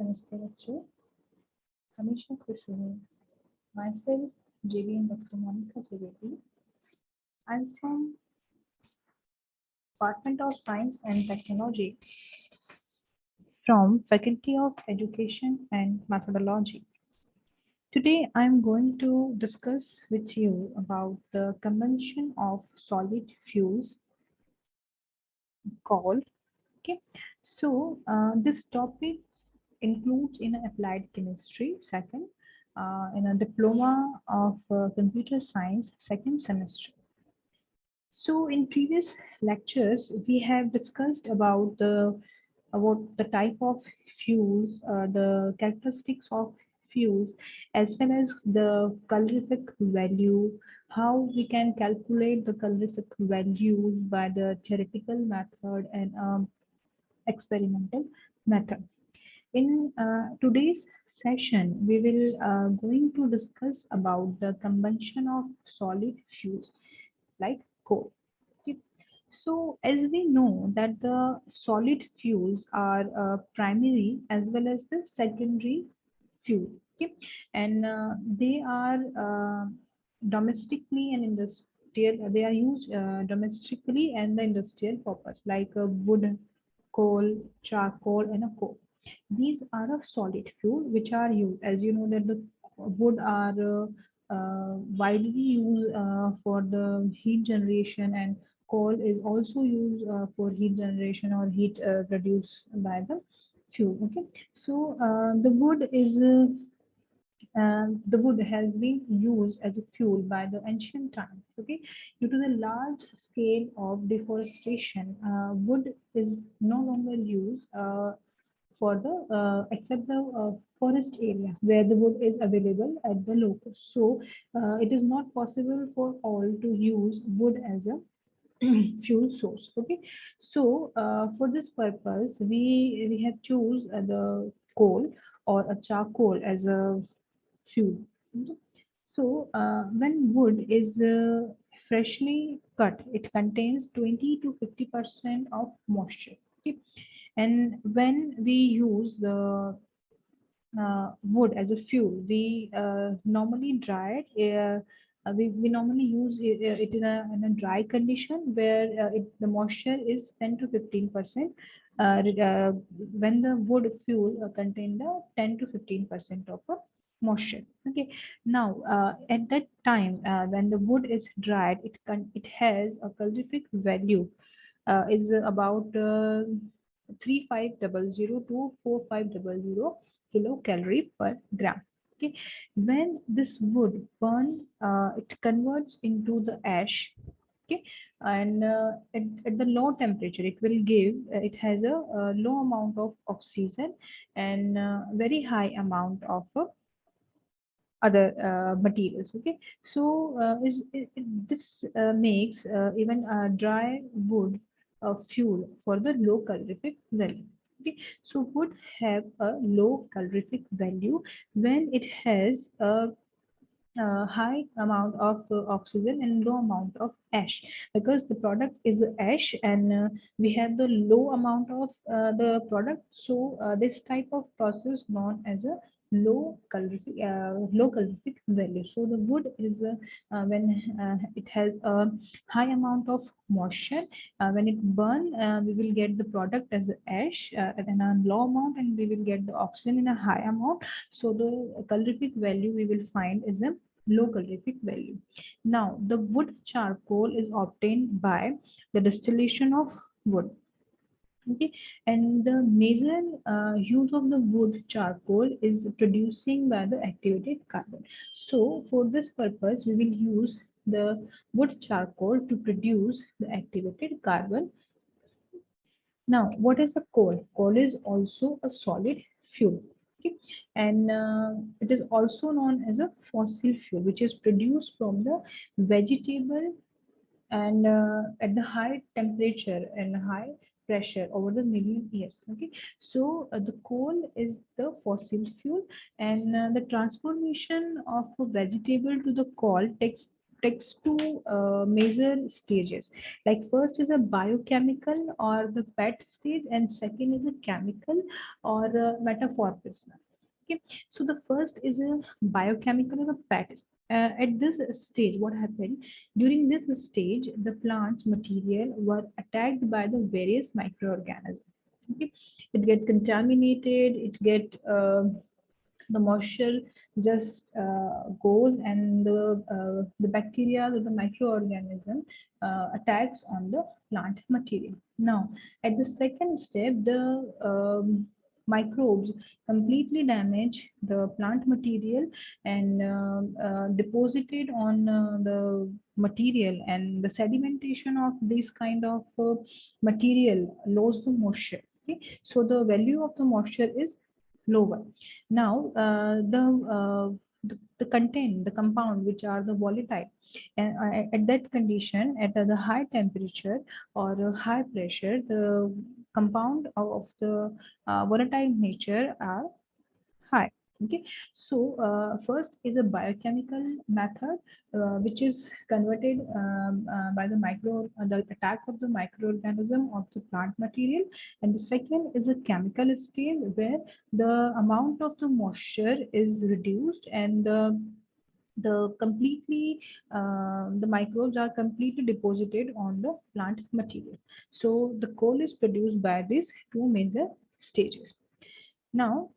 नमस्ते बच्चों, हमेशा खुश रहें। Myself, JVM Dr. Monica Trivedi. I'm from Department of Science and Technology from Faculty of Education and Methodology. Today, I'm going to discuss with you about the convention of solid fuels called. Okay, so this topic includes in applied chemistry second, in a diploma of computer science second semester. So in previous lectures, we have discussed about the type of fuels, the characteristics of fuels, as well as the calorific value, how we can calculate the calorific values by the theoretical method and experimental method. In today's session, we will going to discuss about the combustion of solid fuels like coal. Okay. So as we know that the solid fuels are primary as well as the secondary fuel. Okay. And they are domestically and industrial, they are used domestically and the industrial purpose like wood, coal, charcoal and a coke. These are a solid fuel which are used, as you know that the wood are widely used for the heat generation, and coal is also used for heat generation or heat produced by the fuel. Okay, so the wood has been used as a fuel by the ancient times. Okay, due to the large scale of deforestation, wood is no longer used for the except the forest area where the wood is available at the locus. So it is not possible for all to use wood as a fuel source. Okay, so for this purpose we have choose the coal or a charcoal as a fuel. Okay. So when wood is freshly cut, it contains 20 to 50% of moisture. Okay. And when we use the wood as a fuel, we normally dry it. We normally use it in a dry condition where the moisture is 10 to 15%. When the wood fuel contain the 10 to 15% of moisture. Okay. Now, at that time, when the wood is dried, it has a calorific value is about 3500 to 4500 kilocalorie per gram. Okay, when this wood burn, it converts into the ash. Okay, and at the low temperature, it will give. It has a low amount of oxygen and very high amount of other materials. Okay, so this makes even dry wood fuel for the low calorific value. Okay, so wood have a low calorific value when it has a high amount of oxygen and low amount of ash, because the product is ash and we have the low amount of the product. So this type of process known as a low calorific value. So the wood is when it has a high amount of moisture, when it burn, we will get the product as ash in a low amount, and we will get the oxygen in a high amount. So the calorific value we will find is a low calorific value. Now, the wood charcoal is obtained by the distillation of wood. Okay, and the major use of the wood charcoal is producing by the activated carbon. So, for this purpose, we will use the wood charcoal to produce the activated carbon. Now, what is the coal? Coal is also a solid fuel. Okay, and it is also known as a fossil fuel, which is produced from the vegetable and at the high temperature and high pressure over the million years. Okay, so the coal is the fossil fuel, and the transformation of a vegetable to the coal takes takes two major stages. Like first is a biochemical or the PET stage, and second is a chemical or metamorphosis. Okay, so the first is a biochemical or a PET. At this stage, what happened during this stage, the plant's material were attacked by the various microorganisms. Okay, it get contaminated, it get the moisture just goes, and the bacteria or the microorganism attacks on the plant material. Now at the second step, the microbes completely damage the plant material and deposited on the material, and the sedimentation of this kind of material loses the moisture. Okay, so the value of the moisture is lower. Now, the content, the compound, which are the volatile, and at that condition, at the high temperature or high pressure, the compound of the volatile nature are high. Okay, so first is a biochemical method, which is converted by the attack of the microorganism of the plant material, and the second is a chemical stage where the amount of the moisture is reduced, and the completely the microbes are completely deposited on the plant material. So the coal is produced by these two major stages. Now,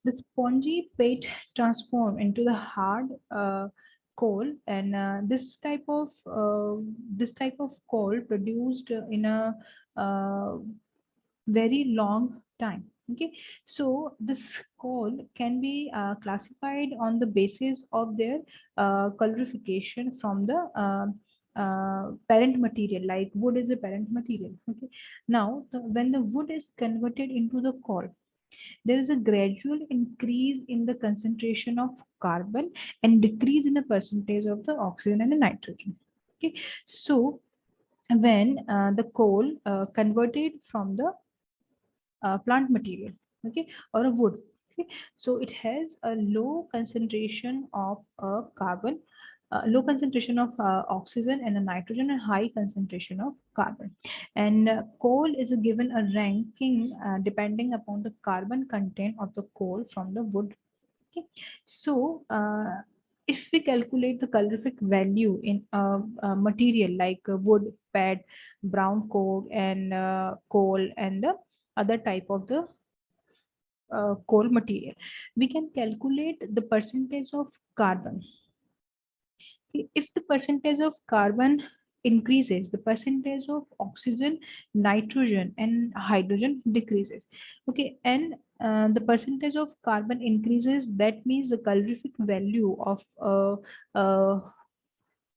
the spongy pit transform into the hard coal, and this type of coal produced in a uh, very long time. Okay, so this coal can be classified on the basis of their colorification from the parent material. Like wood is a parent material. Okay, now when the wood is converted into the coal, there is a gradual increase in the concentration of carbon and decrease in the percentage of the oxygen and the nitrogen. Okay, so when the coal converted from the plant material, okay, or a wood, okay, so it has a low concentration of carbon, low concentration of oxygen and a nitrogen, and high concentration of carbon. And coal is given a ranking depending upon the carbon content of the coal from the wood. Okay, so if we calculate the calorific value in a material like wood, pad, brown coal, and coal, and the other type of the coal material, we can calculate the percentage of carbon. If the percentage of carbon increases, the percentage of oxygen, nitrogen, and hydrogen decreases. Okay, and the percentage of carbon increases, that means the calorific value of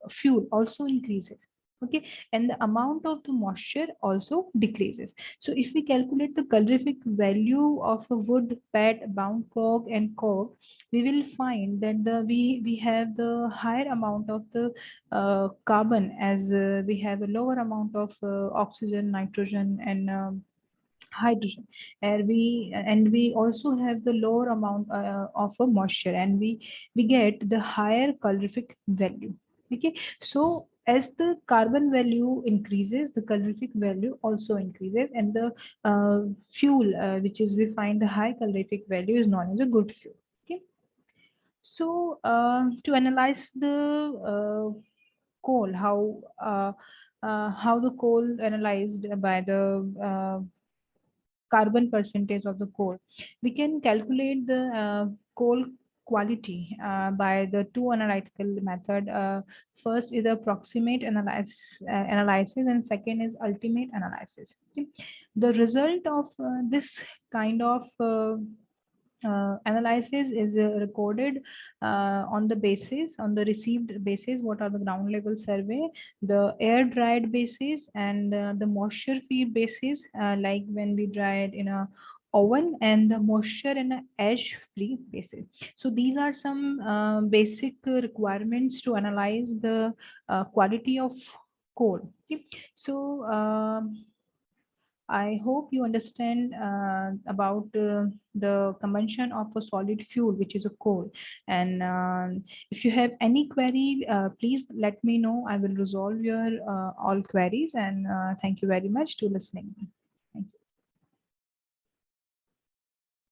fuel also increases. Okay, and the amount of the moisture also decreases. So if we calculate the calorific value of a wood, pet, bound coke, and coke, we will find that we have the higher amount of the carbon, as we have a lower amount of oxygen, nitrogen, and hydrogen, and we also have the lower amount of a moisture, and we get the higher calorific value. Okay, so as the carbon value increases, the calorific value also increases, and the fuel, which is we find the high calorific value, is known as a good fuel. Okay, so to analyze the coal, how the coal analyzed by the carbon percentage of the coal. We can calculate the coal quality by the two analytical method. First is approximate analysis, and second is ultimate analysis. Okay. The result of this kind of analysis is recorded on the received basis, what are the ground level survey, the air dried basis, and the moisture free basis, like when we dry it in a oven, and the moisture in a ash free basis. So these are some basic requirements to analyze the quality of coal. Okay. So I hope you understand about the convention of a solid fuel, which is a coal. And if you have any query, please let me know. I will resolve your all queries. And thank you very much to listening.